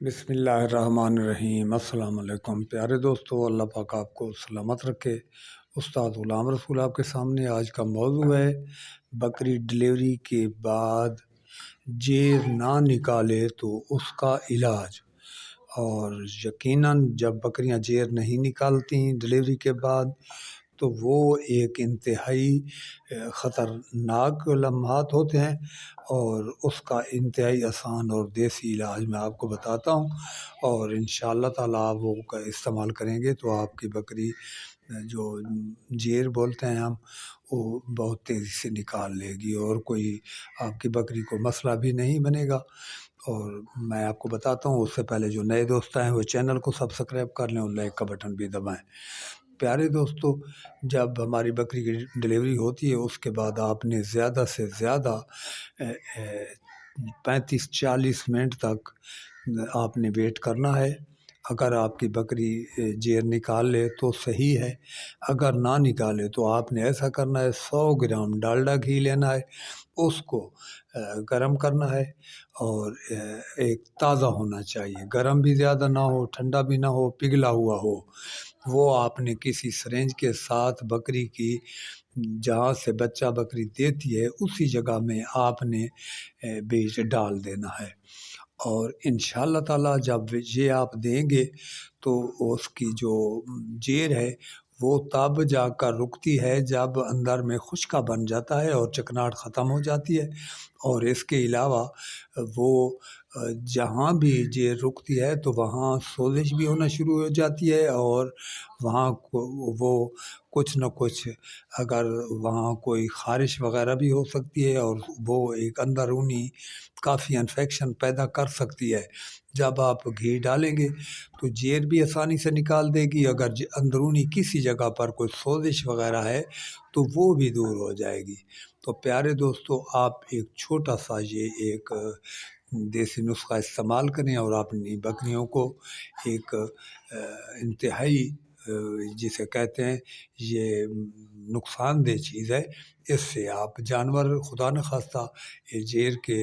بسم اللہ الرحمن الرحیم۔ السلام علیکم پیارے دوستو، اللہ پاک آپ کو سلامت رکھے۔ استاد غلام رسول آپ کے سامنے آج کا موضوع ہے بکری ڈلیوری کے بعد جیر نہ نکالے تو اس کا علاج۔ اور یقیناً جب بکریاں جیر نہیں نکالتی ڈلیوری کے بعد تو وہ ایک انتہائی خطرناک لمحات ہوتے ہیں، اور اس کا انتہائی آسان اور دیسی علاج میں آپ کو بتاتا ہوں، اور انشاءاللہ تعالیٰ آپ وہ کا استعمال کریں گے تو آپ کی بکری جو جیر بولتے ہیں ہم، وہ بہت تیزی سے نکال لے گی، اور کوئی آپ کی بکری کو مسئلہ بھی نہیں بنے گا۔ اور میں آپ کو بتاتا ہوں، اس سے پہلے جو نئے دوست ہیں وہ چینل کو سبسکرائب کر لیں اور لائک کا بٹن بھی دبائیں۔ پیارے دوستو، جب ہماری بکری کی ڈلیوری ہوتی ہے اس کے بعد آپ نے زیادہ سے زیادہ 35-40 منٹ تک آپ نے ویٹ کرنا ہے۔ اگر آپ کی بکری جیر نکال لے تو صحیح ہے، اگر نہ نکالے تو آپ نے ایسا کرنا ہے، 100 گرام ڈالڈا گھی لینا ہے، اس کو گرم کرنا ہے، اور ایک تازہ ہونا چاہیے، گرم بھی زیادہ نہ ہو، ٹھنڈا بھی نہ ہو، پگھلا ہوا ہو۔ وہ آپ نے کسی سرنج کے ساتھ بکری کی جہاں سے بچہ بکری دیتی ہے اسی جگہ میں آپ نے بیج ڈال دینا ہے، اور انشاءاللہ تعالیٰ جب یہ آپ دیں گے تو اس کی جو جیر ہے وہ تب جا کر رکتی ہے جب اندر میں خشکا بن جاتا ہے اور چکناہٹ ختم ہو جاتی ہے۔ اور اس کے علاوہ وہ جہاں بھی جیر رکتی ہے تو وہاں سوزش بھی ہونا شروع ہو جاتی ہے، اور وہاں وہ کچھ نہ کچھ، اگر وہاں کوئی خارش وغیرہ بھی ہو سکتی ہے، اور وہ ایک اندرونی کافی انفیکشن پیدا کر سکتی ہے۔ جب آپ گھی ڈالیں گے تو جیر بھی آسانی سے نکال دے گی، اگر اندرونی کسی جگہ پر کوئی سوزش وغیرہ ہے تو وہ بھی دور ہو جائے گی۔ تو پیارے دوستو، آپ ایک چھوٹا سا یہ ایک دیسی نسخہ استعمال کریں، اور اپنی بکریوں کو ایک انتہائی جسے کہتے ہیں یہ نقصان دہ چیز ہے، اس سے آپ جانور خدا نخواستہ جیر کے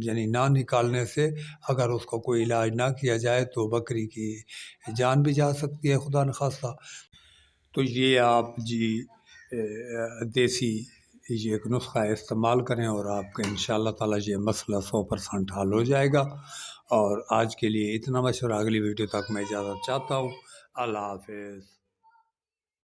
یعنی نہ نکالنے سے اگر اس کا کوئی علاج نہ کیا جائے تو بکری کی جان بھی جا سکتی ہے خدا نخواستہ۔ تو یہ آپ دیسی یہ ایک نسخہ استعمال کریں، اور آپ کا انشاءاللہ تعالیٰ یہ مسئلہ 100% حل ہو جائے گا۔ اور آج کے لیے اتنا مشورہ، اگلی ویڈیو تک میں اجازت چاہتا ہوں۔ اللہ حافظ۔